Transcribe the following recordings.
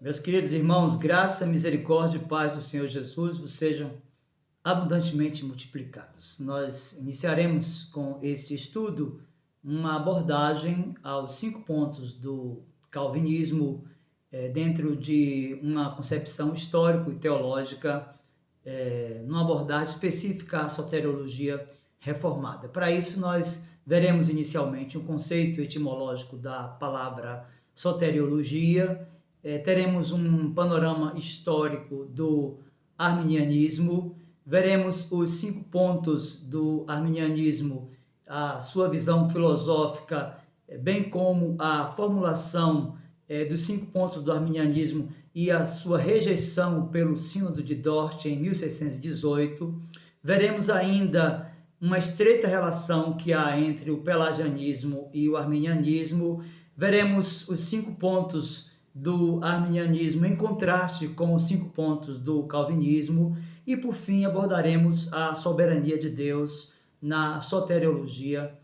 Meus queridos irmãos, graça, misericórdia e paz do Senhor Jesus vos sejam abundantemente multiplicadas. Nós iniciaremos com este estudo uma abordagem aos 5 pontos do calvinismo dentro de uma concepção histórico e teológica, numa abordagem específica à soteriologia reformada. Para isso, nós veremos inicialmente um conceito etimológico da palavra soteriologia. Teremos um panorama histórico do arminianismo, veremos os 5 pontos do arminianismo, a sua visão filosófica, bem como a formulação dos 5 pontos do arminianismo e a sua rejeição pelo Sínodo de Dort em 1618. Veremos ainda uma estreita relação que há entre o pelagianismo e o arminianismo. Veremos os 5 pontos do arminianismo em contraste com os 5 pontos do calvinismo e, por fim, abordaremos a soberania de Deus na soteriologia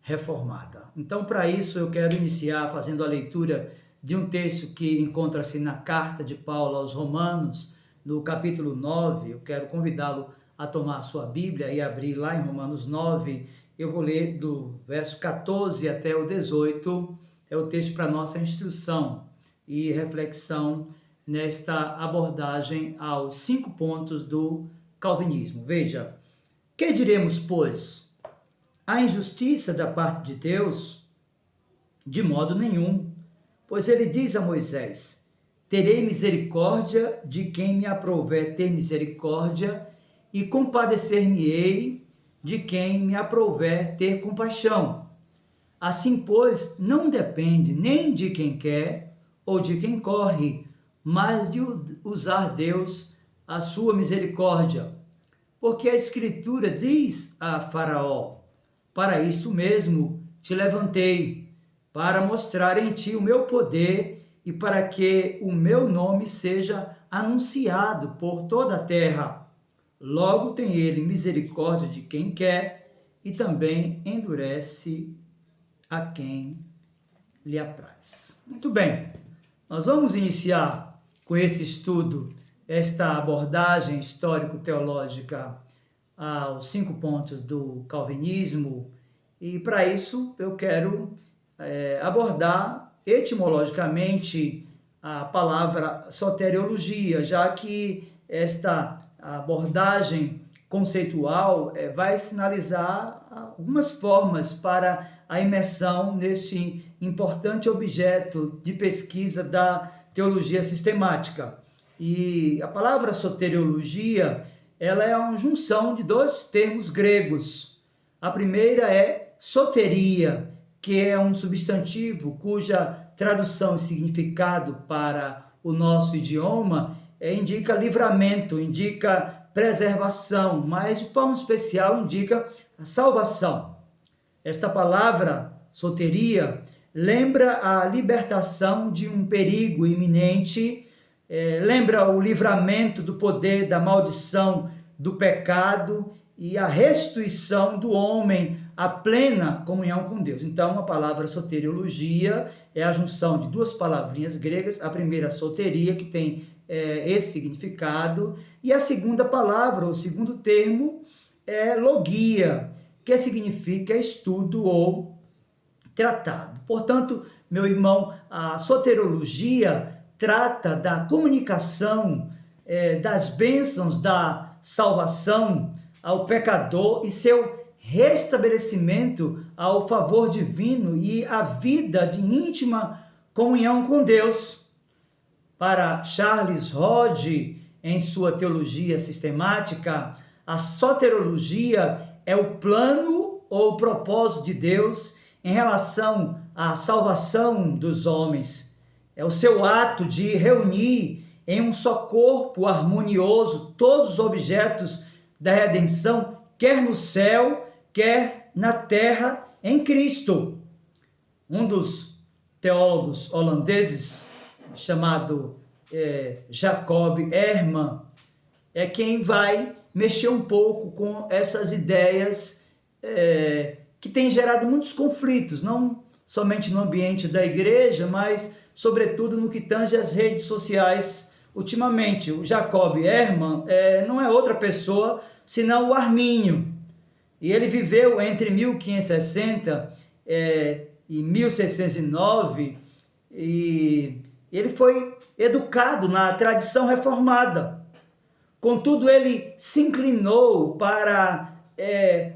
reformada. Então, para isso, eu quero iniciar fazendo a leitura de um texto que encontra-se na carta de Paulo aos Romanos, no capítulo 9. Eu quero convidá-lo a tomar a sua Bíblia e abrir lá em Romanos 9. Eu vou ler do verso 14 até o 18, é o texto para nossa instrução e reflexão nesta abordagem aos 5 pontos do calvinismo. Veja, que diremos, pois? A injustiça da parte de Deus? De modo nenhum, pois ele diz a Moisés: terei misericórdia de quem me aprouver ter misericórdia, e compadecer-me-ei de quem me aprouver ter compaixão. Assim, pois, não depende nem de quem quer ou de quem corre, mas de usar Deus a sua misericórdia. Porque a Escritura diz a Faraó: para isso mesmo te levantei, para mostrar em ti o meu poder e para que o meu nome seja anunciado por toda a terra. Logo tem ele misericórdia de quem quer e também endurece a quem lhe apraz. Muito bem. Nós vamos iniciar com esse estudo, esta abordagem histórico-teológica aos 5 pontos do calvinismo, e para isso eu quero abordar etimologicamente a palavra soteriologia, já que esta abordagem conceitual vai sinalizar algumas formas para a imersão neste importante objeto de pesquisa da teologia sistemática. E a palavra soteriologia, ela é uma junção de 2 termos gregos. A primeira é soteria, que é um substantivo cuja tradução e significado para o nosso idioma indica livramento, indica preservação, mas de forma especial indica a salvação. Esta palavra, soteria, lembra a libertação de um perigo iminente, lembra o livramento do poder da maldição do pecado e a restituição do homem à plena comunhão com Deus. Então, a palavra soteriologia é a junção de 2 palavrinhas gregas, a primeira, soteria, que tem esse significado, e a segunda palavra, o segundo termo, é logia, que significa estudo ou tratado. Portanto, meu irmão, a soteriologia trata da comunicação das bênçãos da salvação ao pecador e seu restabelecimento ao favor divino e a vida de íntima comunhão com Deus. Para Charles Hodge, em sua teologia sistemática, a soteriologia é o plano ou o propósito de Deus em relação à salvação dos homens. É o seu ato de reunir em um só corpo harmonioso todos os objetos da redenção, quer no céu, quer na terra, em Cristo. Um dos teólogos holandeses, chamado Jacob Herman, é quem vai mexer um pouco com essas ideias que têm gerado muitos conflitos, não somente no ambiente da igreja, mas sobretudo no que tange às redes sociais ultimamente. O Jacob Ehrman não é outra pessoa senão o Armínio. E ele viveu entre 1560 e 1609 e ele foi educado na tradição reformada. Contudo, ele se inclinou para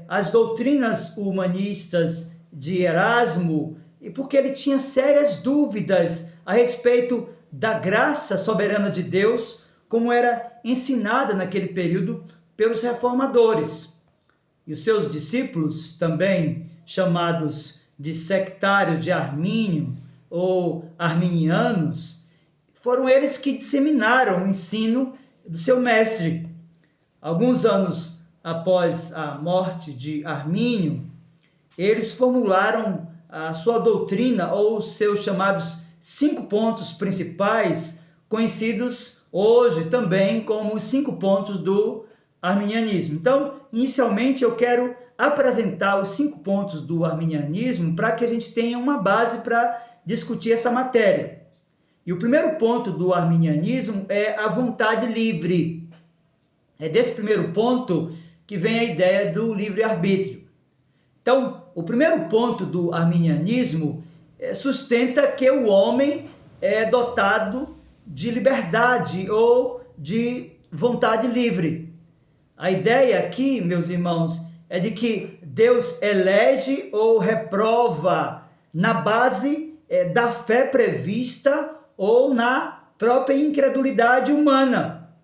as doutrinas humanistas de Erasmo, e porque ele tinha sérias dúvidas a respeito da graça soberana de Deus, como era ensinada naquele período pelos reformadores. E os seus discípulos, também chamados de sectários de Armínio ou arminianos, foram eles que disseminaram o ensino do seu mestre. Alguns anos após a morte de Armínio, eles formularam a sua doutrina, ou os seus chamados 5 pontos principais, conhecidos hoje também como os 5 pontos do arminianismo. Então, inicialmente eu quero apresentar os 5 pontos do arminianismo para que a gente tenha uma base para discutir essa matéria. E o primeiro ponto do arminianismo é a vontade livre. É desse primeiro ponto que vem a ideia do livre-arbítrio. Então, o primeiro ponto do arminianismo sustenta que o homem é dotado de liberdade ou de vontade livre. A ideia aqui, meus irmãos, é de que Deus elege ou reprova na base da fé prevista ou na própria incredulidade humana.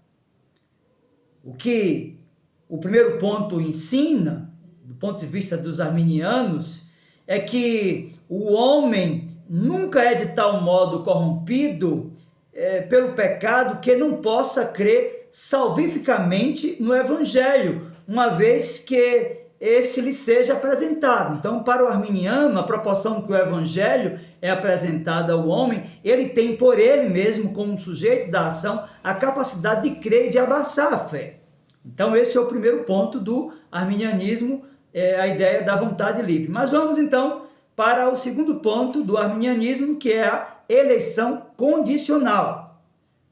O que o primeiro ponto ensina, do ponto de vista dos arminianos, é que o homem nunca é de tal modo corrompido pelo pecado que não possa crer salvificamente no Evangelho, uma vez que esse lhe seja apresentado. Então, para o arminiano, a proporção que o Evangelho é apresentado ao homem, ele tem por ele mesmo, como sujeito da ação, a capacidade de crer e de abraçar a fé. Então, esse é o primeiro ponto do arminianismo, a ideia da vontade livre. Mas vamos então para o segundo ponto do arminianismo, que é a eleição condicional.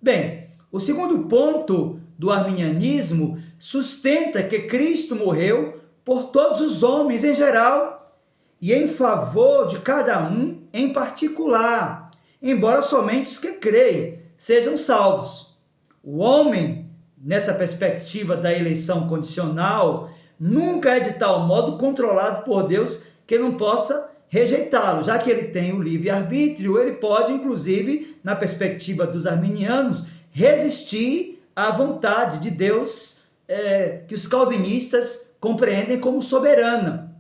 Bem, o segundo ponto do arminianismo sustenta que Cristo morreu por todos os homens em geral e em favor de cada um em particular, embora somente os que creem sejam salvos. O homem, nessa perspectiva da eleição condicional, nunca é de tal modo controlado por Deus que não possa rejeitá-lo. Já que ele tem o livre-arbítrio, ele pode, inclusive, na perspectiva dos arminianos, resistir à vontade de Deus, que os calvinistas compreendem como soberana.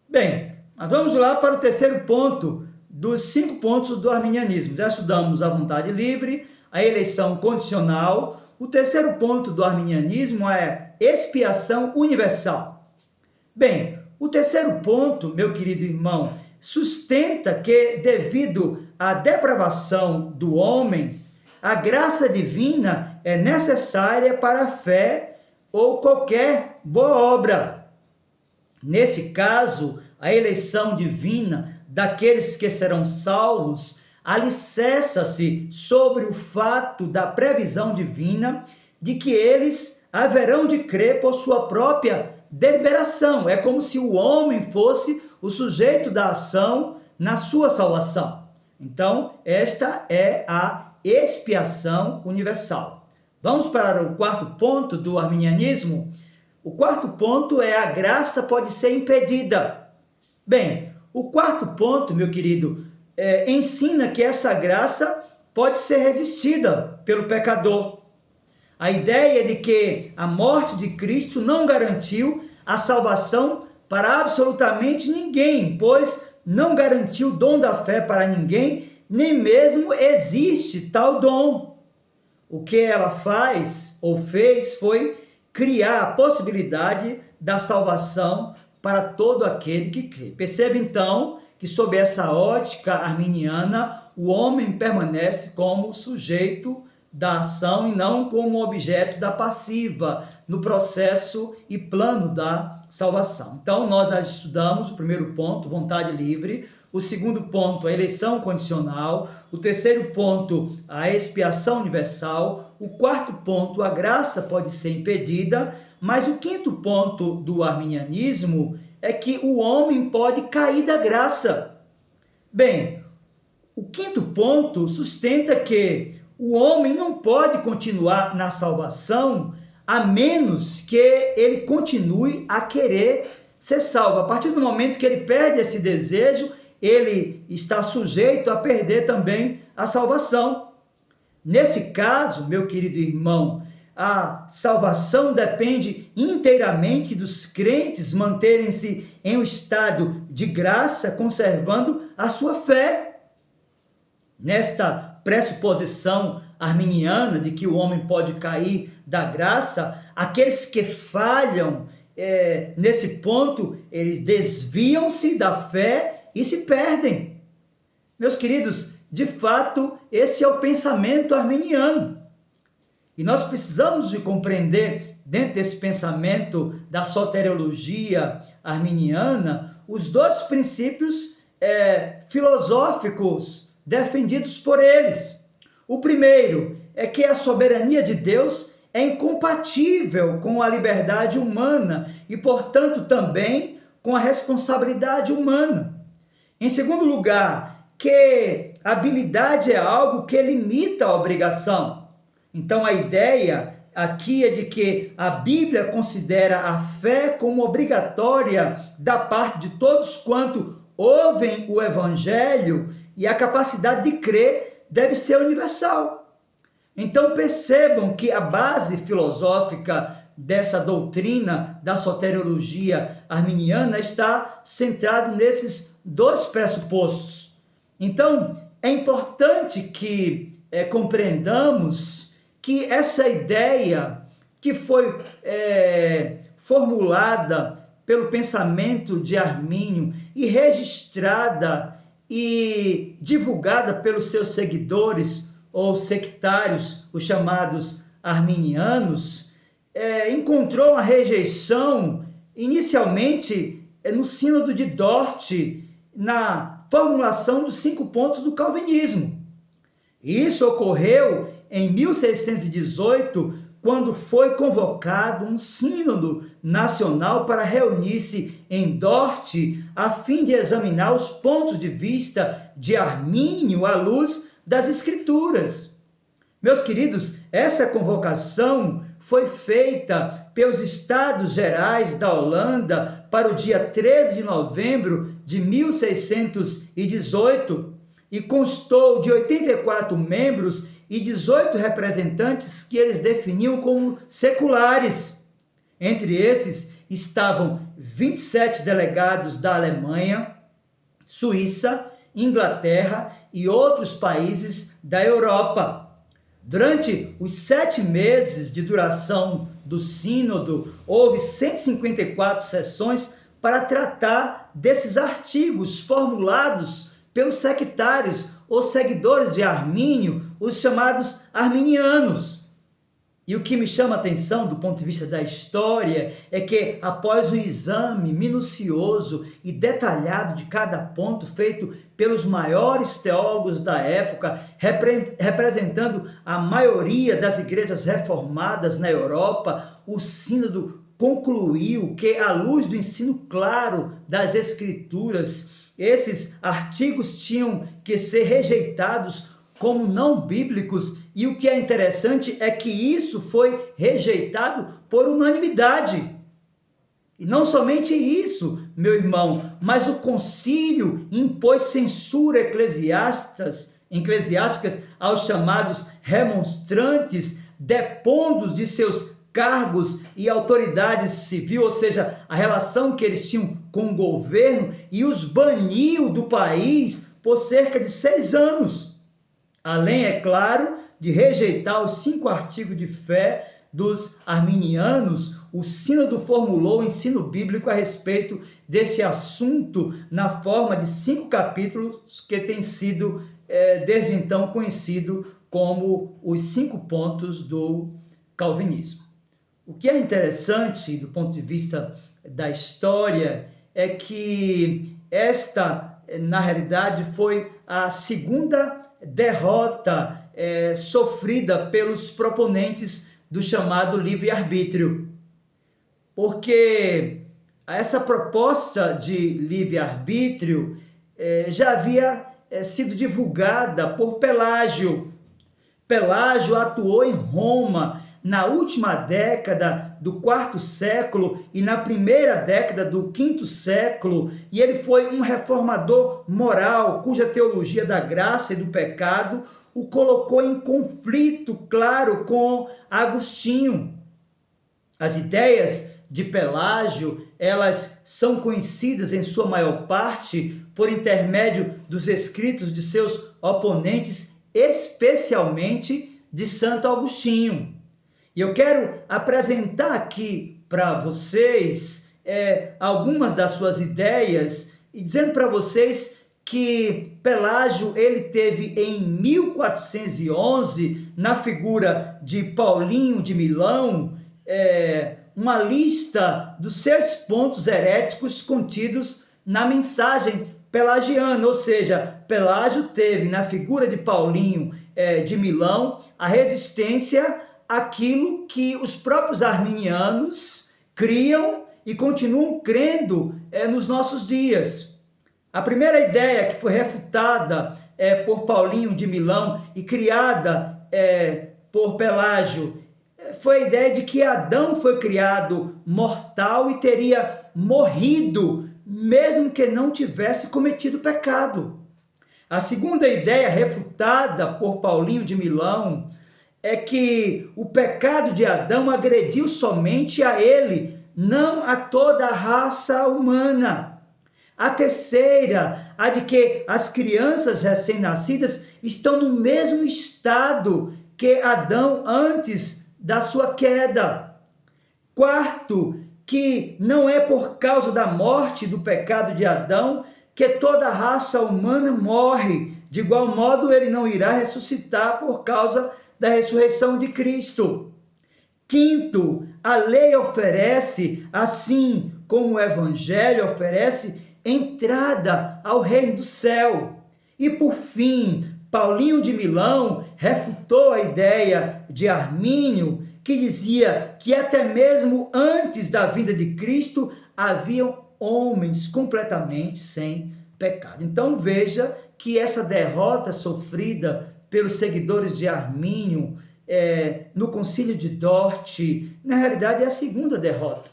Bem, mas vamos lá para o terceiro ponto dos 5 pontos do arminianismo. Já estudamos a vontade livre, a eleição condicional. O terceiro ponto do arminianismo é expiação universal. Bem, o terceiro ponto, meu querido irmão, sustenta que, devido à depravação do homem, a graça divina é necessária para a fé ou qualquer boa obra. Nesse caso, a eleição divina daqueles que serão salvos alicerça-se sobre o fato da previsão divina de que eles haverão de crer por sua própria deliberação. É como se o homem fosse o sujeito da ação na sua salvação. Então, esta é a expiação universal. Vamos para o quarto ponto do arminianismo. O quarto ponto é a graça pode ser impedida. Bem, o quarto ponto, meu querido, ensina que essa graça pode ser resistida pelo pecador. A ideia de que a morte de Cristo não garantiu a salvação para absolutamente ninguém, pois não garantiu o dom da fé para ninguém, nem mesmo existe tal dom. O que ela faz ou fez foi criar a possibilidade da salvação para todo aquele que crê. Perceba então que sob essa ótica arminiana, o homem permanece como sujeito da ação e não como objeto da passiva no processo e plano da salvação. Então, nós já estudamos o primeiro ponto, vontade livre, O segundo ponto, a eleição condicional. O terceiro ponto, a expiação universal. O quarto ponto, a graça pode ser impedida. Mas o quinto ponto do arminianismo é que o homem pode cair da graça. Bem, o quinto ponto sustenta que o homem não pode continuar na salvação a menos que ele continue a querer ser salvo. A partir do momento que ele perde esse desejo, ele está sujeito a perder também a salvação. Nesse caso, meu querido irmão, a salvação depende inteiramente dos crentes manterem-se em um estado de graça, conservando a sua fé. Nesta pressuposição arminiana de que o homem pode cair da graça, aqueles que falham nesse ponto, eles desviam-se da fé e se perdem. Meus queridos, de fato, esse é o pensamento arminiano. E nós precisamos de compreender, dentro desse pensamento da soteriologia arminiana, os dois princípios filosóficos defendidos por eles. O primeiro é que a soberania de Deus é incompatível com a liberdade humana e, portanto, também com a responsabilidade humana. Em segundo lugar, que a habilidade é algo que limita a obrigação. Então, a ideia aqui é de que a Bíblia considera a fé como obrigatória da parte de todos quanto ouvem o Evangelho, e a capacidade de crer deve ser universal. Então percebam que a base filosófica dessa doutrina da soteriologia arminiana está centrada nesses dois pressupostos. Então é importante que compreendamos que essa ideia que foi formulada pelo pensamento de Armínio e registrada e divulgada pelos seus seguidores ou sectários, os chamados arminianos, encontrou uma rejeição inicialmente no Sínodo de Dort, na formulação dos 5 pontos do calvinismo. Isso ocorreu em 1618, quando foi convocado um sínodo nacional para reunir-se em Dort, a fim de examinar os pontos de vista de Armínio à luz das Escrituras. Meus queridos, essa convocação foi feita pelos Estados Gerais da Holanda para o dia 13 de novembro de 1618 e constou de 84 membros e 18 representantes que eles definiam como seculares. Entre esses estavam 27 delegados da Alemanha, Suíça, Inglaterra e outros países da Europa. Durante os 7 meses de duração do sínodo, houve 154 sessões para tratar desses artigos formulados pelos sectários ou seguidores de Armínio, os chamados arminianos. E o que me chama a atenção do ponto de vista da história é que, após um exame minucioso e detalhado de cada ponto feito pelos maiores teólogos da época, representando a maioria das igrejas reformadas na Europa, o sínodo concluiu que, à luz do ensino claro das Escrituras, esses artigos tinham que ser rejeitados como não bíblicos, e o que é interessante é que isso foi rejeitado por unanimidade. E não somente isso, meu irmão, mas o concílio impôs censura eclesiásticas aos chamados remonstrantes, depondo de seus cargos e autoridade civil, ou seja, a relação que eles tinham com o governo, e os baniu do país por cerca de 6 anos. Além, é claro, de rejeitar os 5 artigos de fé dos arminianos, o sínodo formulou o ensino bíblico a respeito desse assunto na forma de 5 capítulos que tem sido, desde então, conhecido como os 5 pontos do calvinismo. O que é interessante do ponto de vista da história é que esta na realidade, foi a segunda derrota sofrida pelos proponentes do chamado livre-arbítrio. Porque essa proposta de livre-arbítrio já havia sido divulgada por Pelágio. Pelágio atuou em Roma na última década do quarto século e na primeira década do quinto século, e ele foi um reformador moral, cuja teologia da graça e do pecado o colocou em conflito, claro, com Agostinho. As ideias de Pelágio, elas são conhecidas em sua maior parte por intermédio dos escritos de seus oponentes, especialmente de Santo Agostinho. E eu quero apresentar aqui para vocês algumas das suas ideias e dizendo para vocês que Pelágio ele teve em 1411, na figura de Paulinho de Milão, uma lista dos 6 pontos heréticos contidos na mensagem pelagiana, ou seja, Pelágio teve na figura de Paulinho de Milão a resistência àquilo que os próprios arminianos criam e continuam crendo nos nossos dias. A primeira ideia que foi refutada por Paulinho de Milão e criada por Pelágio foi a ideia de que Adão foi criado mortal e teria morrido, mesmo que não tivesse cometido pecado. A segunda ideia refutada por Paulinho de Milão é que o pecado de Adão agrediu somente a ele, não a toda a raça humana. A terceira, a de que as crianças recém-nascidas estão no mesmo estado que Adão antes da sua queda. Quarto, que não é por causa da morte do pecado de Adão que toda a raça humana morre. De igual modo, ele não irá ressuscitar por causa da ressurreição de Cristo. Quinto, a lei oferece, assim como o evangelho oferece, entrada ao reino do céu. E por fim, Paulinho de Milão refutou a ideia de Armínio, que dizia que até mesmo antes da vinda de Cristo haviam homens completamente sem pecado. Então veja que essa derrota sofrida pelos seguidores de Armínio no concílio de Dort, na realidade é a segunda derrota.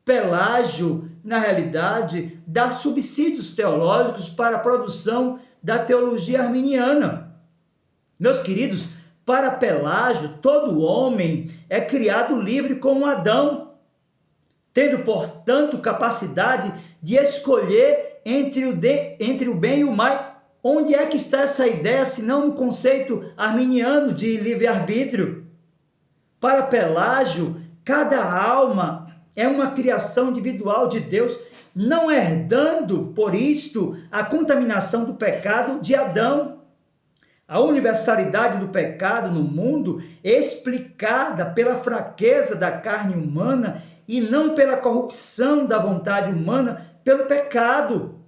Pelágio, na realidade, dá subsídios teológicos para a produção da teologia arminiana. Meus queridos, para Pelágio, todo homem é criado livre como Adão, tendo, portanto, capacidade de escolher entre o bem e o mal. Onde é que está essa ideia, se não no conceito arminiano de livre-arbítrio? Para Pelágio, cada alma é uma criação individual de Deus, não herdando, por isto, a contaminação do pecado de Adão. A universalidade do pecado no mundo é explicada pela fraqueza da carne humana e não pela corrupção da vontade humana pelo pecado.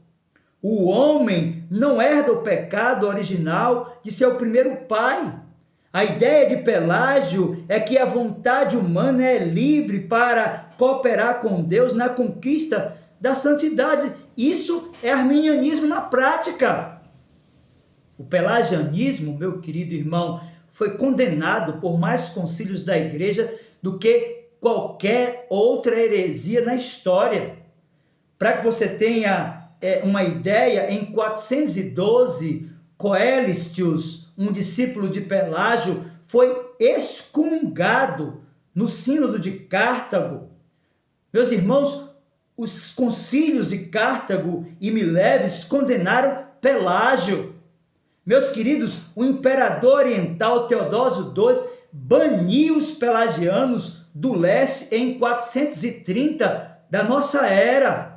O homem não herda o pecado original de seu primeiro pai. A ideia de Pelágio é que a vontade humana é livre para cooperar com Deus na conquista da santidade. Isso é arminianismo na prática. O pelagianismo, meu querido irmão, foi condenado por mais concílios da igreja do que qualquer outra heresia na história. Para que você tenha uma ideia, em 412, Coelistius, um discípulo de Pelágio, foi excomungado no sínodo de Cartago. Meus irmãos, os concílios de Cartago e Mileves condenaram Pelágio. Meus queridos, o imperador oriental Teodósio II baniu os pelagianos do leste em 430 da nossa era.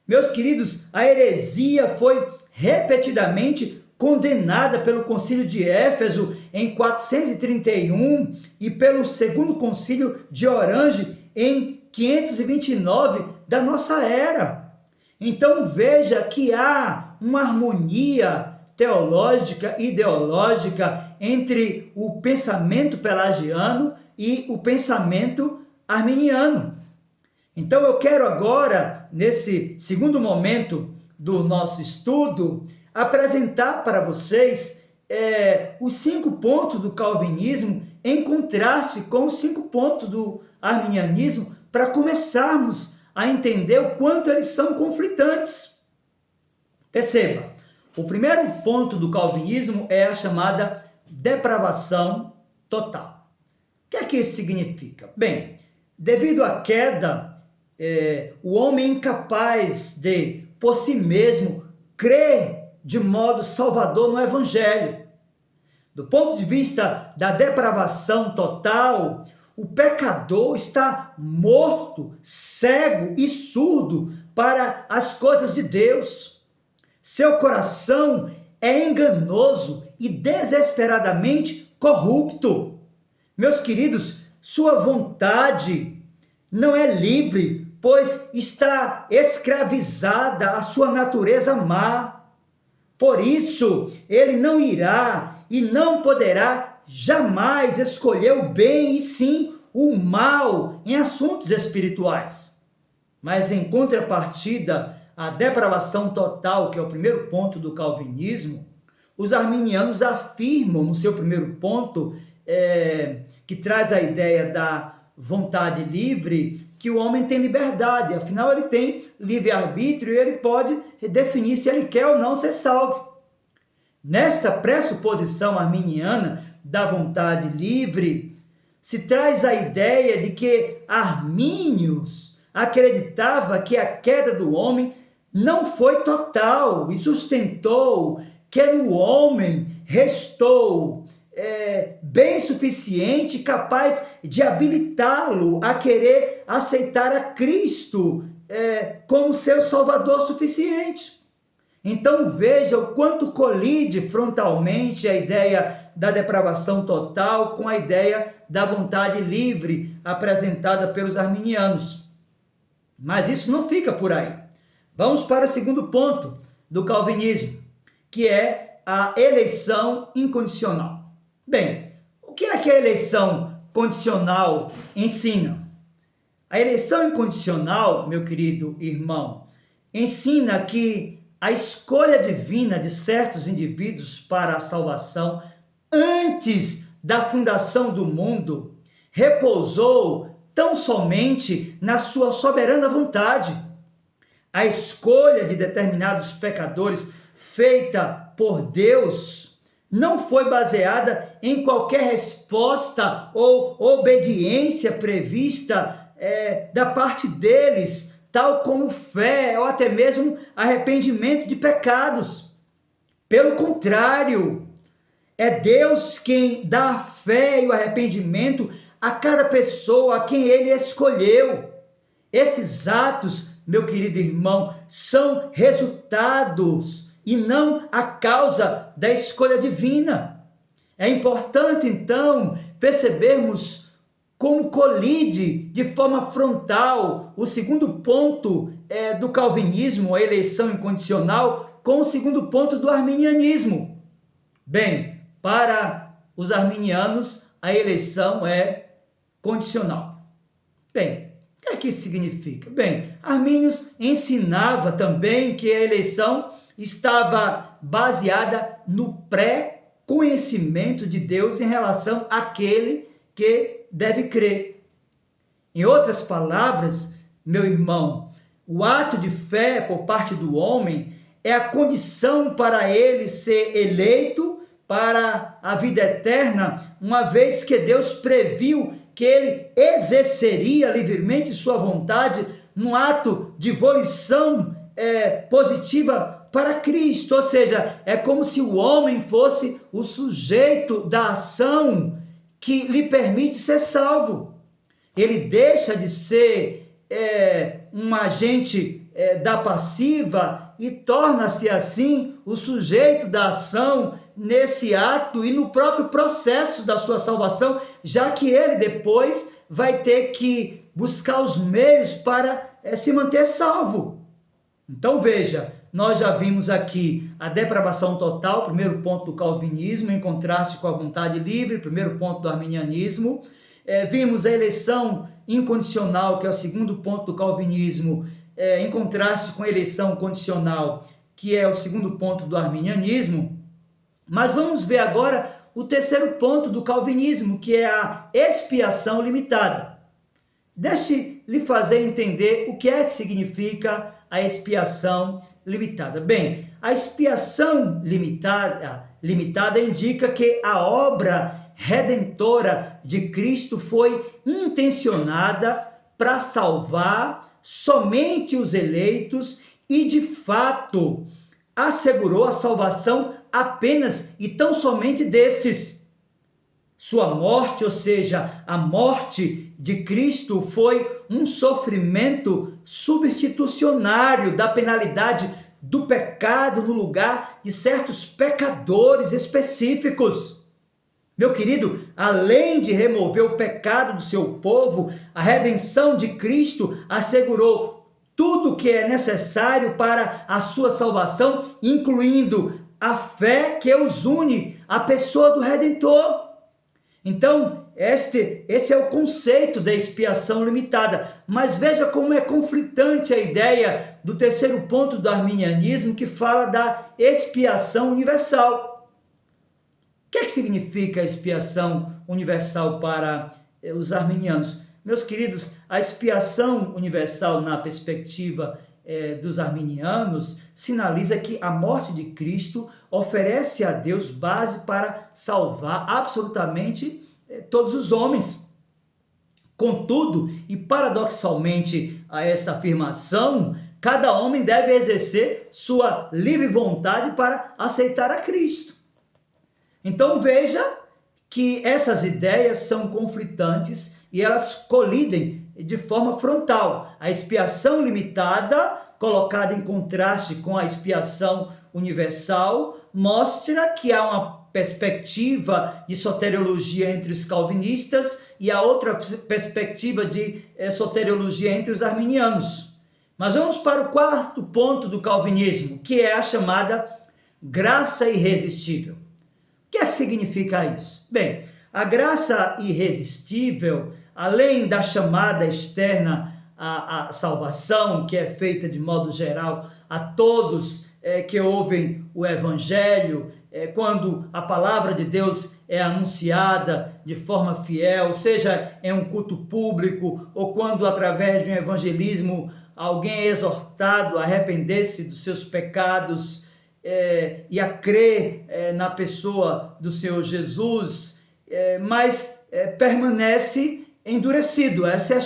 Meus queridos, a heresia foi repetidamente condenada pelo concílio de Éfeso em 431 e pelo segundo concílio de Orange em 529 da nossa era. Então veja que há uma harmonia teológica, ideológica entre o pensamento pelagiano e o pensamento arminiano. Então eu quero agora, nesse segundo momento do nosso estudo, apresentar para vocês os 5 pontos do calvinismo em contraste com os 5 pontos do arminianismo, para começarmos a entender o quanto eles são conflitantes. Perceba, o primeiro ponto do calvinismo é a chamada depravação total. O que é que isso significa? Bem, devido à queda, o homem é incapaz de, por si mesmo, crer de modo salvador no Evangelho. Do ponto de vista da depravação total, o pecador está morto, cego e surdo para as coisas de Deus. Seu coração é enganoso e desesperadamente corrupto. Meus queridos, sua vontade não é livre, pois está escravizada à sua natureza má. Por isso, ele não irá e não poderá jamais escolher o bem e sim o mal em assuntos espirituais. Mas em contrapartida, a depravação total, que é o primeiro ponto do calvinismo, os arminianos afirmam no seu primeiro ponto, que traz a ideia da vontade livre, que o homem tem liberdade, afinal ele tem livre-arbítrio e ele pode definir se ele quer ou não ser salvo. Nesta pressuposição arminiana da vontade livre, se traz a ideia de que Armínios acreditava que a queda do homem não foi total e sustentou que no homem restou bem suficiente, capaz de habilitá-lo a querer aceitar a Cristo como seu Salvador suficiente. Então veja o quanto colide frontalmente a ideia da depravação total com a ideia da vontade livre apresentada pelos arminianos. Mas isso não fica por aí. Vamos para o segundo ponto do calvinismo, que é a eleição incondicional. Bem, o que a eleição condicional ensina? A eleição incondicional, meu querido irmão, ensina que a escolha divina de certos indivíduos para a salvação antes da fundação do mundo repousou tão somente na sua soberana vontade. A escolha de determinados pecadores feita por Deus não foi baseada em qualquer resposta ou obediência prevista da parte deles, tal como fé ou até mesmo arrependimento de pecados. Pelo contrário, é Deus quem dá a fé e o arrependimento a cada pessoa a quem ele escolheu. Esses atos, meu querido irmão, são resultados e não a causa da escolha divina. É importante, então, percebermos como colide de forma frontal o segundo ponto do calvinismo, a eleição incondicional, com o segundo ponto do arminianismo. Bem, para os arminianos, a eleição é condicional. Bem, o que é que isso significa? Bem, Armínios ensinava também que a eleição estava baseada no pré-conhecimento de Deus em relação àquele que deve crer. Em outras palavras, meu irmão, o ato de fé por parte do homem é a condição para ele ser eleito para a vida eterna, uma vez que Deus previu que ele exerceria livremente sua vontade num ato de volição positiva para Cristo. Ou seja, é como se o homem fosse o sujeito da ação que lhe permite ser salvo. Ele deixa de ser um agente da passiva e torna-se assim o sujeito da ação nesse ato e no próprio processo da sua salvação, já que ele depois vai ter que buscar os meios para se manter salvo. Então veja, nós já vimos aqui a depravação total, primeiro ponto do calvinismo, em contraste com a vontade livre, primeiro ponto do arminianismo. Vimos a eleição incondicional, que é o segundo ponto do calvinismo, em contraste com a eleição condicional, que é o segundo ponto do arminianismo. Mas vamos ver agora o terceiro ponto do calvinismo, que é a expiação limitada. Deixe lhe fazer entender o que é que significa a expiação limitada. Bem, a expiação limitada indica que a obra redentora de Cristo foi intencionada para salvar somente os eleitos e, de fato, assegurou a salvação apenas e tão somente destes. Sua morte, ou seja, a morte de Cristo, foi um sofrimento substitucionário da penalidade do pecado no lugar de certos pecadores específicos. Meu querido, além de remover o pecado do seu povo, a redenção de Cristo assegurou tudo o que é necessário para a sua salvação, incluindo a fé que os une à pessoa do Redentor. Então, esse é o conceito da expiação limitada. Mas veja como é conflitante a ideia do terceiro ponto do arminianismo, que fala da expiação universal. O que significa a expiação universal para os arminianos? Meus queridos, a expiação universal na perspectiva dos arminianos sinaliza que a morte de Cristo oferece a Deus base para salvar absolutamente todos os homens. Contudo, e paradoxalmente a esta afirmação, cada homem deve exercer sua livre vontade para aceitar a Cristo. Então veja que essas ideias são conflitantes e elas colidem de forma frontal. A expiação limitada, colocada em contraste com a expiação universal, mostra que há uma perspectiva de soteriologia entre os calvinistas e a outra perspectiva de soteriologia entre os arminianos. Mas vamos para o quarto ponto do calvinismo, que é a chamada graça irresistível. O que significa isso? Bem, a graça irresistível, além da chamada externa à salvação, que é feita de modo geral a todos que ouvem o Evangelho, quando a palavra de Deus é anunciada de forma fiel, seja em um culto público ou quando através de um evangelismo alguém é exortado a arrepender-se dos seus pecados e a crer na pessoa do Senhor Jesus, mas permanece endurecido. Essa é a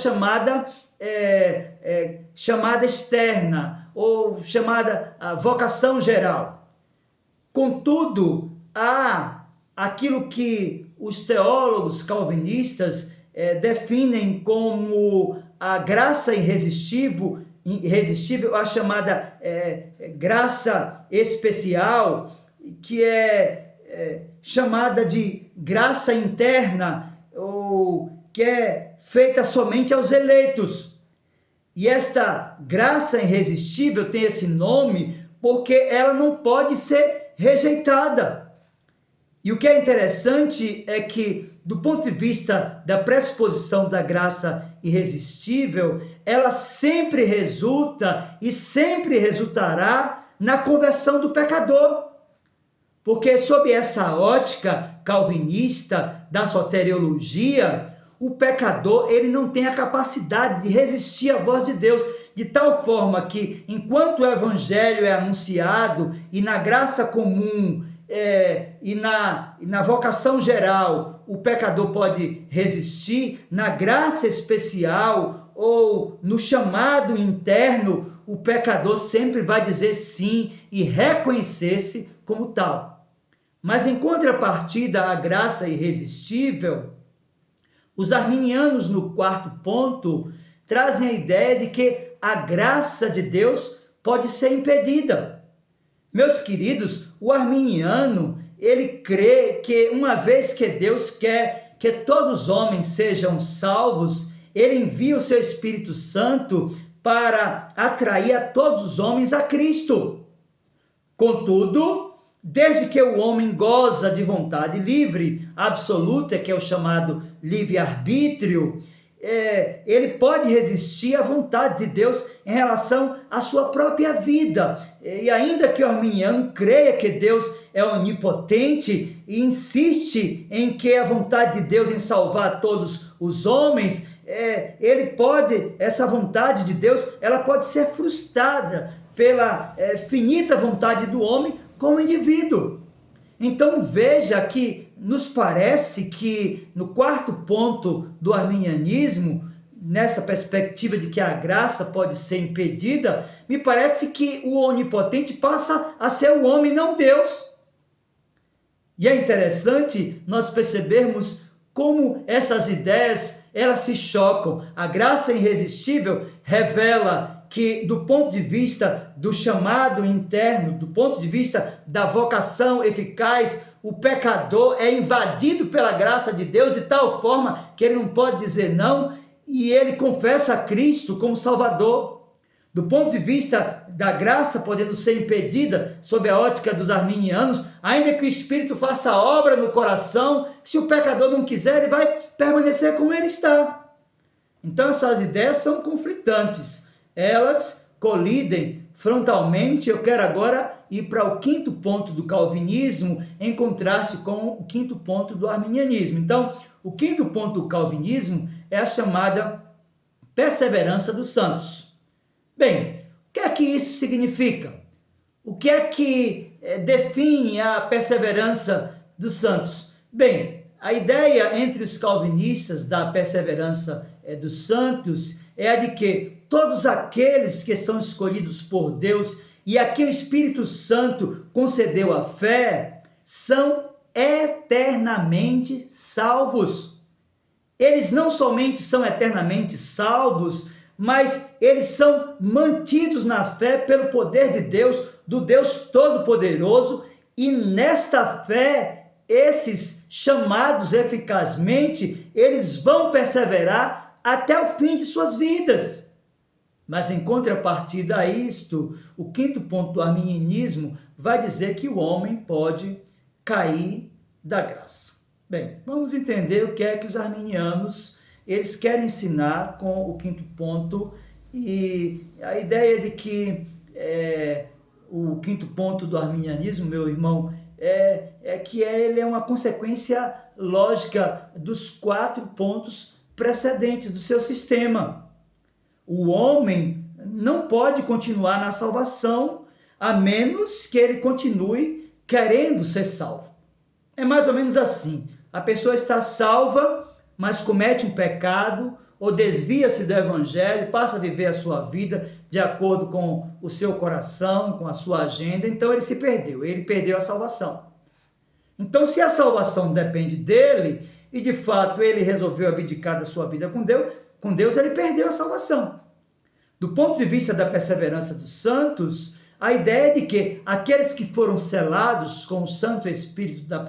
chamada externa ou chamada vocação geral. Contudo, há aquilo que os teólogos calvinistas definem como a graça irresistível, a chamada graça especial, que é chamada de graça interna, ou que é feita somente aos eleitos. E esta graça irresistível tem esse nome porque ela não pode ser rejeitada. E o que é interessante é que, do ponto de vista da pressuposição da graça irresistível, ela sempre resulta e sempre resultará na conversão do pecador. Porque sob essa ótica calvinista da soteriologia, o pecador ele não tem a capacidade de resistir à voz de Deus, de tal forma que, enquanto o evangelho é anunciado e na graça comum e na vocação geral, o pecador pode resistir, na graça especial ou no chamado interno, o pecador sempre vai dizer sim e reconhecer-se como tal. Mas em contrapartida à graça irresistível, os arminianos, no quarto ponto, trazem a ideia de que a graça de Deus pode ser impedida. Meus queridos, o arminiano, ele crê que uma vez que Deus quer que todos os homens sejam salvos, ele envia o seu Espírito Santo para atrair a todos os homens a Cristo. Contudo, desde que o homem goza de vontade livre, absoluta, que é o chamado livre-arbítrio, ele pode resistir à vontade de Deus em relação à sua própria vida. E ainda que o arminiano creia que Deus é onipotente e insiste em que a vontade de Deus em salvar todos os homens, essa vontade de Deus, ela pode ser frustrada pela finita vontade do homem como indivíduo. Então veja que nos parece que no quarto ponto do arminianismo, nessa perspectiva de que a graça pode ser impedida, me parece que o onipotente passa a ser o homem, não Deus. E é interessante nós percebermos como essas ideias, elas se chocam. A graça irresistível revela que, do ponto de vista do chamado interno, do ponto de vista da vocação eficaz, o pecador é invadido pela graça de Deus de tal forma que ele não pode dizer não e ele confessa a Cristo como Salvador. Do ponto de vista da graça podendo ser impedida, sob a ótica dos arminianos, ainda que o Espírito faça obra no coração, se o pecador não quiser, ele vai permanecer como ele está. Então essas ideias são conflitantes, elas colidem frontalmente. Eu quero agora ir para o quinto ponto do calvinismo, em contraste com o quinto ponto do arminianismo. Então, o quinto ponto do calvinismo é a chamada perseverança dos santos. Bem, o que é que isso significa? O que é que define a perseverança dos santos? Bem, a ideia entre os calvinistas da perseverança dos santos é a de que todos aqueles que são escolhidos por Deus e a quem o Espírito Santo concedeu a fé, são eternamente salvos. Eles não somente são eternamente salvos, mas eles são mantidos na fé pelo poder de Deus, do Deus Todo-Poderoso, e nesta fé, esses chamados eficazmente, eles vão perseverar até o fim de suas vidas. Mas em contrapartida a isto, o quinto ponto do arminianismo vai dizer que o homem pode cair da graça. Bem, vamos entender o que é que os arminianos eles querem ensinar com o quinto ponto, e a ideia de que o quinto ponto do arminianismo, meu irmão, ele é uma consequência lógica dos 4 pontos precedentes do seu sistema. O homem não pode continuar na salvação a menos que ele continue querendo ser salvo. É mais ou menos assim. A pessoa está salva, mas comete um pecado ou desvia-se do evangelho, passa a viver a sua vida de acordo com o seu coração, com a sua agenda, então ele se perdeu, ele perdeu a salvação. Então, se a salvação depende dele, e de fato ele resolveu abdicar da sua vida com Deus, ele perdeu a salvação. Do ponto de vista da perseverança dos santos, a ideia é de que aqueles que foram selados com o Santo Espírito da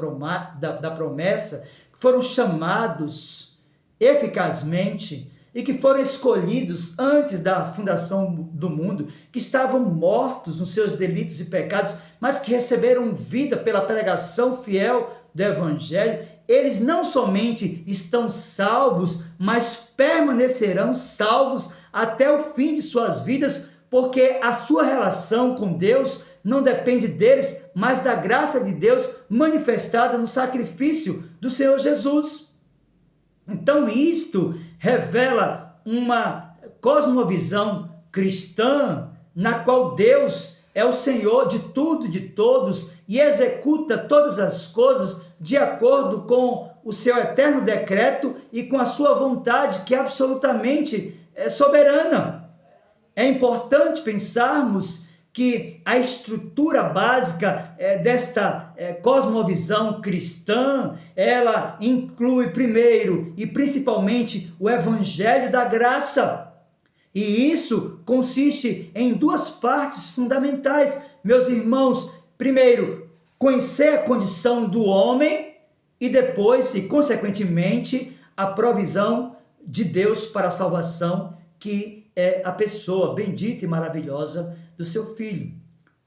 promessa, que foram chamados eficazmente e que foram escolhidos antes da fundação do mundo, que estavam mortos nos seus delitos e pecados, mas que receberam vida pela pregação fiel do Evangelho, eles não somente estão salvos, mas permanecerão salvos até o fim de suas vidas, porque a sua relação com Deus não depende deles, mas da graça de Deus manifestada no sacrifício do Senhor Jesus. Então isto revela uma cosmovisão cristã na qual Deus é o Senhor de tudo e de todos e executa todas as coisas de acordo com o seu eterno decreto e com a sua vontade, que é absolutamente soberana. É importante pensarmos que a estrutura básica desta cosmovisão cristã, ela inclui primeiro e principalmente o Evangelho da Graça. E isso consiste em 2 partes fundamentais, meus irmãos. Primeiro, conhecer a condição do homem e depois, e consequentemente, a provisão de Deus para a salvação, que é a pessoa bendita e maravilhosa do seu Filho.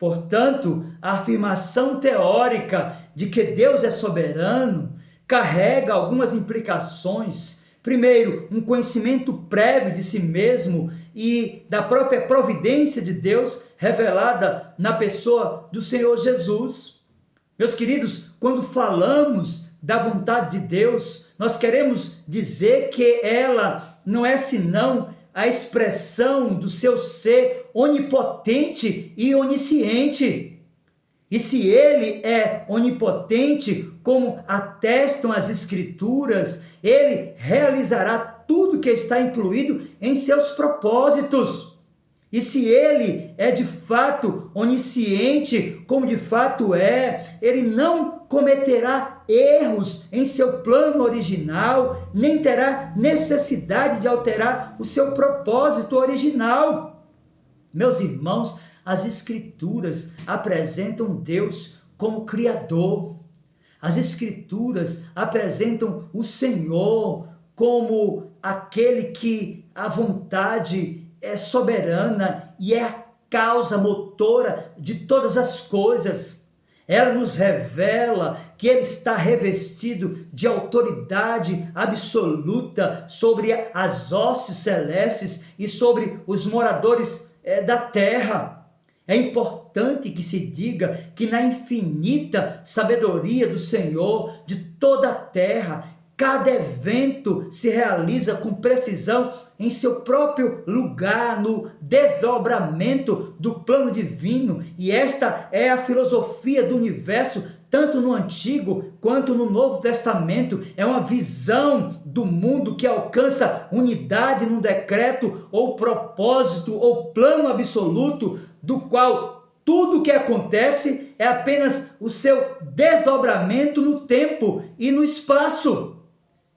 Portanto, a afirmação teórica de que Deus é soberano carrega algumas implicações. Primeiro, um conhecimento prévio de si mesmo e da própria providência de Deus revelada na pessoa do Senhor Jesus. Meus queridos, quando falamos da vontade de Deus, nós queremos dizer que ela não é senão a expressão do seu ser onipotente e onisciente. E se ele é onipotente, como atestam as Escrituras, ele realizará tudo que está incluído em seus propósitos. E se ele é de fato onisciente, como de fato é, ele não cometerá erros em seu plano original, nem terá necessidade de alterar o seu propósito original. Meus irmãos, as Escrituras apresentam Deus como Criador. As Escrituras apresentam o Senhor como aquele que a vontade é soberana e é a causa motora de todas as coisas. Ela nos revela que ele está revestido de autoridade absoluta sobre as hostes celestes e sobre os moradores da terra. É importante que se diga que na infinita sabedoria do Senhor de toda a terra, cada evento se realiza com precisão em seu próprio lugar, no desdobramento do plano divino. E esta é a filosofia do universo, tanto no Antigo quanto no Novo Testamento. É uma visão do mundo que alcança unidade num decreto ou propósito ou plano absoluto, do qual tudo o que acontece é apenas o seu desdobramento no tempo e no espaço.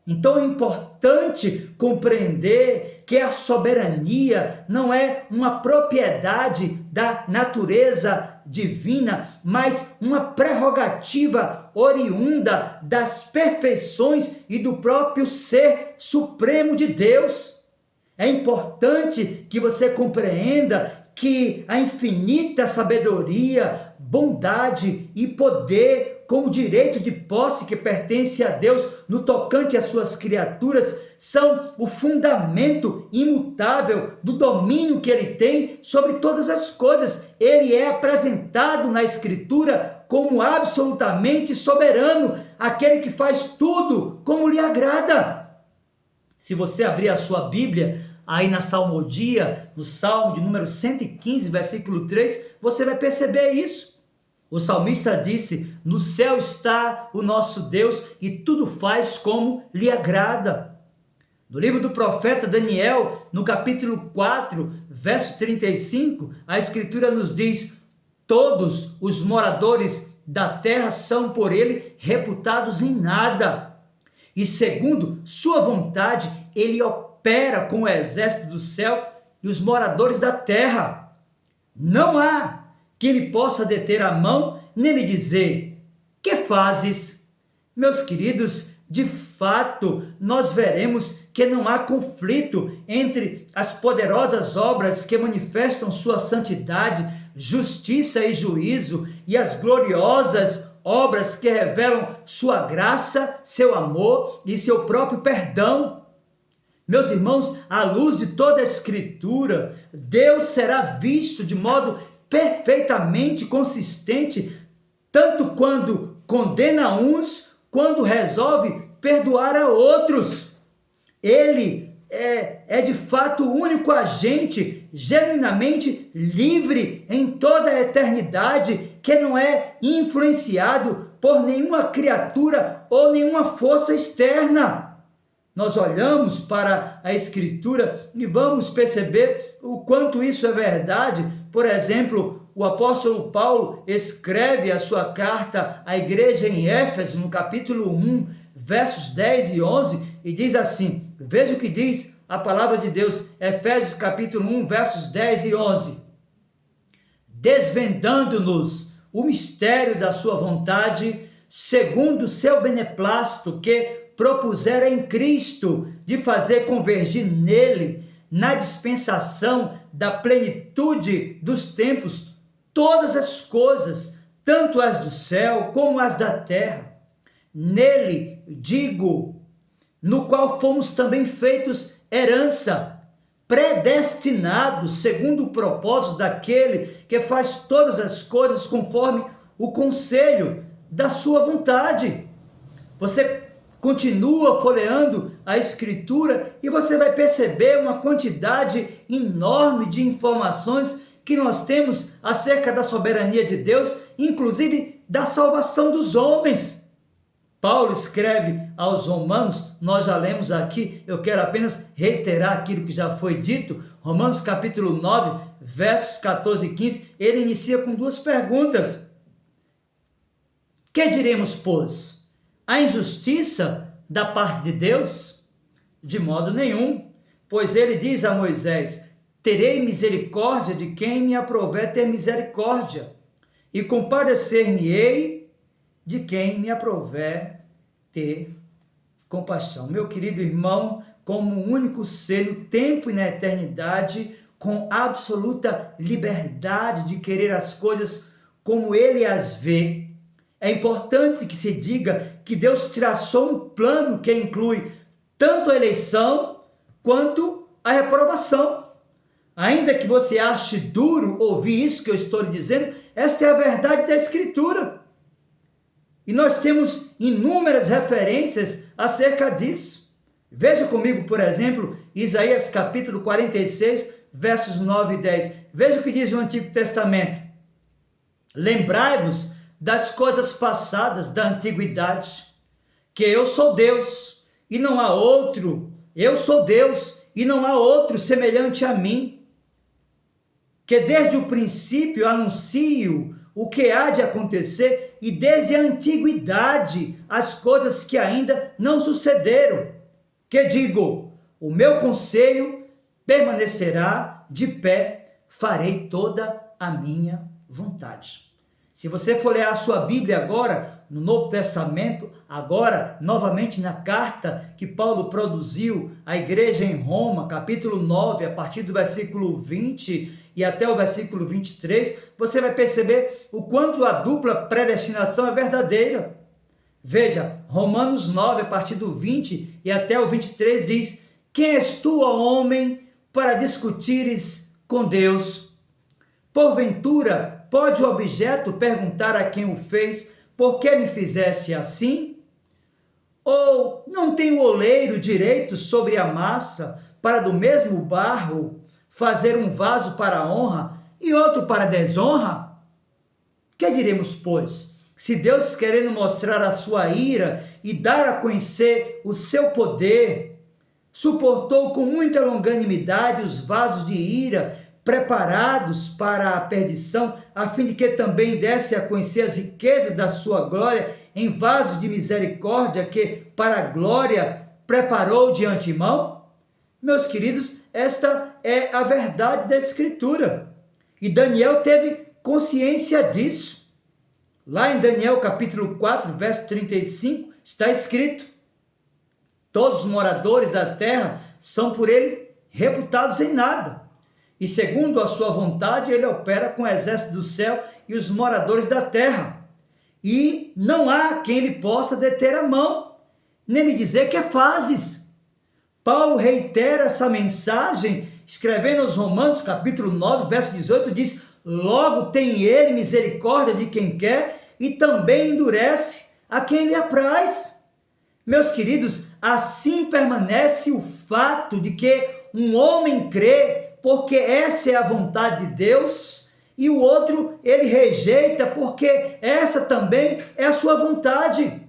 Então é importante compreender que a soberania não é uma propriedade da natureza divina, mas uma prerrogativa oriunda das perfeições e do próprio ser supremo de Deus. É importante que você compreenda que a infinita sabedoria, bondade e poder, como direito de posse que pertence a Deus no tocante às suas criaturas, são o fundamento imutável do domínio que ele tem sobre todas as coisas. Ele é apresentado na Escritura como absolutamente soberano, aquele que faz tudo como lhe agrada. Se você abrir a sua Bíblia, aí na Salmodia, no Salmo de número 115, versículo 3, você vai perceber isso. O salmista disse: no céu está o nosso Deus e tudo faz como lhe agrada. No livro do profeta Daniel, no capítulo 4, verso 35, a Escritura nos diz: todos os moradores da terra são por ele reputados em nada. E segundo sua vontade, ele opera com o exército do céu e os moradores da terra. Não há que lhe possa deter a mão, nem lhe dizer: que fazes? Meus queridos, de fato, nós veremos que não há conflito entre as poderosas obras que manifestam sua santidade, justiça e juízo, e as gloriosas obras que revelam sua graça, seu amor e seu próprio perdão. Meus irmãos, à luz de toda a Escritura, Deus será visto de modo perfeitamente consistente, tanto quando condena uns, quando resolve perdoar a outros. Ele é de fato o único agente genuinamente livre em toda a eternidade, que não é influenciado por nenhuma criatura ou nenhuma força externa. Nós olhamos para a Escritura e vamos perceber o quanto isso é verdade. Por exemplo, o apóstolo Paulo escreve a sua carta à igreja em Éfeso, no capítulo 1, versos 10 e 11, e diz assim, veja o que diz a palavra de Deus, Efésios capítulo 1, versos 10 e 11. Desvendando-nos o mistério da sua vontade, segundo o seu beneplácito, que propusera em Cristo de fazer convergir nele, na dispensação da plenitude dos tempos, todas as coisas, tanto as do céu como as da terra. Nele, digo, no qual fomos também feitos herança, predestinados segundo o propósito daquele que faz todas as coisas conforme o conselho da sua vontade. Você continua folheando a Escritura e você vai perceber uma quantidade enorme de informações que nós temos acerca da soberania de Deus, inclusive da salvação dos homens. Paulo escreve aos Romanos, nós já lemos aqui, eu quero apenas reiterar aquilo que já foi dito, Romanos capítulo 9, versos 14 e 15, ele inicia com duas perguntas. Que diremos, pois? A injustiça da parte de Deus? De modo nenhum, pois ele diz a Moisés, terei misericórdia de quem me aprouver ter misericórdia, e compadecer-me-ei de quem me aprouver ter compaixão. Meu querido irmão, como único ser no tempo e na eternidade, com absoluta liberdade de querer as coisas como ele as vê, é importante que se diga que Deus traçou um plano que inclui tanto a eleição quanto a reprovação. Ainda que você ache duro ouvir isso que eu estou lhe dizendo, esta é a verdade da Escritura. E nós temos inúmeras referências acerca disso. Veja comigo, por exemplo, Isaías capítulo 46, versos 9 e 10. Veja o que diz o Antigo Testamento. Lembrai-vos das coisas passadas da antiguidade, que eu sou Deus e não há outro, eu sou Deus e não há outro semelhante a mim, que desde o princípio anuncio o que há de acontecer e desde a antiguidade as coisas que ainda não sucederam, que digo, o meu conselho permanecerá de pé, farei toda a minha vontade. Se você for ler a sua Bíblia agora, no Novo Testamento, agora, novamente na carta que Paulo produziu à igreja em Roma, capítulo 9, a partir do versículo 20 e até o versículo 23, você vai perceber o quanto a dupla predestinação é verdadeira. Veja, Romanos 9, a partir do 20 e até o 23 diz, quem és tu, ó homem, para discutires com Deus? Porventura, pode o objeto perguntar a quem o fez, por que me fizeste assim? Ou não tem o oleiro direito sobre a massa, para do mesmo barro fazer um vaso para a honra e outro para a desonra? Que diremos, pois? Se Deus, querendo mostrar a sua ira e dar a conhecer o seu poder, suportou com muita longanimidade os vasos de ira preparados para a perdição, a fim de que também desse a conhecer as riquezas da sua glória em vasos de misericórdia que para a glória preparou de antemão? Meus queridos, esta é a verdade da Escritura. E Daniel teve consciência disso. Lá em Daniel capítulo 4, verso 35, está escrito, todos os moradores da terra são por ele reputados em nada. E segundo a sua vontade, ele opera com o exército do céu e os moradores da terra. E não há quem lhe possa deter a mão, nem lhe dizer que fazes. Paulo reitera essa mensagem, escrevendo aos Romanos, capítulo 9, verso 18, diz, logo tem ele misericórdia de quem quer e também endurece a quem lhe apraz. Meus queridos, assim permanece o fato de que um homem crê porque essa é a vontade de Deus, e o outro ele rejeita porque essa também é a sua vontade.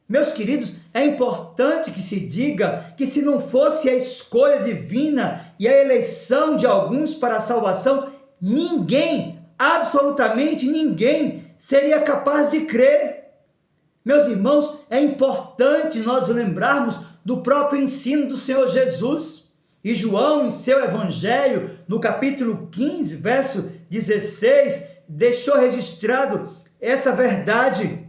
Meus queridos, é importante que se diga que se não fosse a escolha divina e a eleição de alguns para a salvação, ninguém, absolutamente ninguém, seria capaz de crer. Meus irmãos, é importante nós lembrarmos do próprio ensino do Senhor Jesus. E João, em seu evangelho, no capítulo 15, verso 16, deixou registrado essa verdade.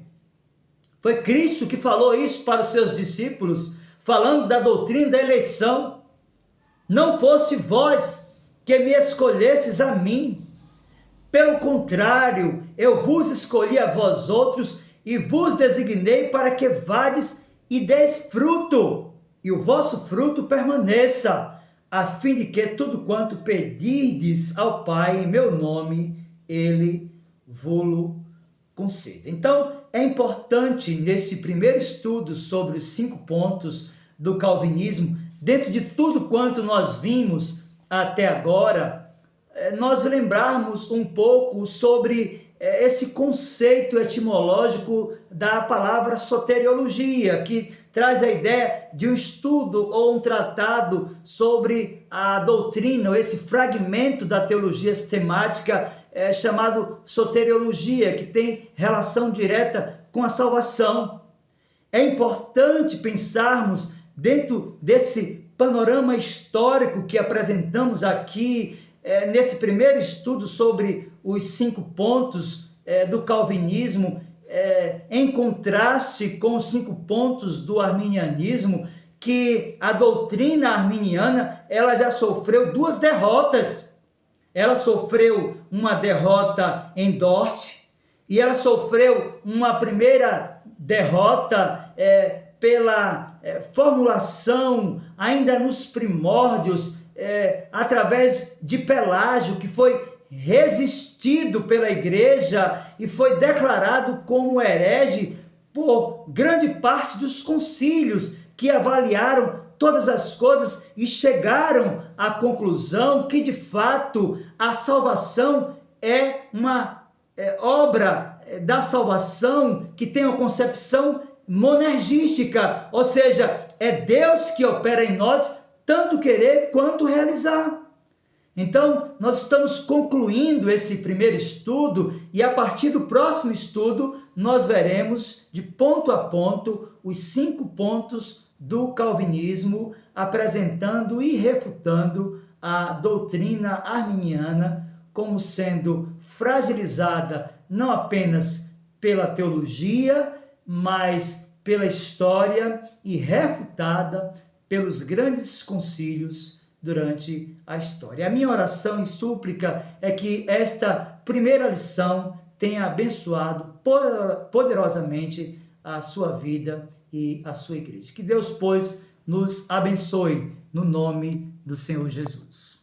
Foi Cristo que falou isso para os seus discípulos, falando da doutrina da eleição. Não fosse vós que me escolhesses a mim, Pelo contrário, eu vos escolhi a vós outros e vos designei para que vades e deis fruto, e o vosso fruto permaneça, a fim de que tudo quanto pedirdes ao Pai em meu nome, ele vô-lo conceda. Então, é importante nesse primeiro estudo sobre os 5 pontos do calvinismo, dentro de tudo quanto nós vimos até agora, nós lembrarmos um pouco sobre esse conceito etimológico da palavra soteriologia, que traz a ideia de um estudo ou um tratado sobre a doutrina, ou esse fragmento da teologia sistemática chamado soteriologia, que tem relação direta com a salvação. É importante pensarmos dentro desse panorama histórico que apresentamos aqui, nesse primeiro estudo sobre os 5 pontos do calvinismo, em contraste com os 5 pontos do arminianismo, que a doutrina arminiana ela já sofreu 2 derrotas. Ela sofreu uma derrota em Dort e ela sofreu uma primeira derrota pela formulação, ainda nos primórdios, através de Pelágio, que foi resistido pela igreja e foi declarado como herege por grande parte dos concílios, que avaliaram todas as coisas e chegaram à conclusão que, de fato, a salvação é uma obra da salvação que tem uma concepção monergística, ou seja, é Deus que opera em nós tanto querer quanto realizar. Então, nós estamos concluindo esse primeiro estudo e a partir do próximo estudo nós veremos de ponto a ponto os 5 pontos do calvinismo, apresentando e refutando a doutrina arminiana como sendo fragilizada não apenas pela teologia, mas pela história e refutada pelos grandes concílios durante a história. A minha oração e súplica é que esta primeira lição tenha abençoado poderosamente a sua vida e a sua igreja. Que Deus, pois, nos abençoe no nome do Senhor Jesus.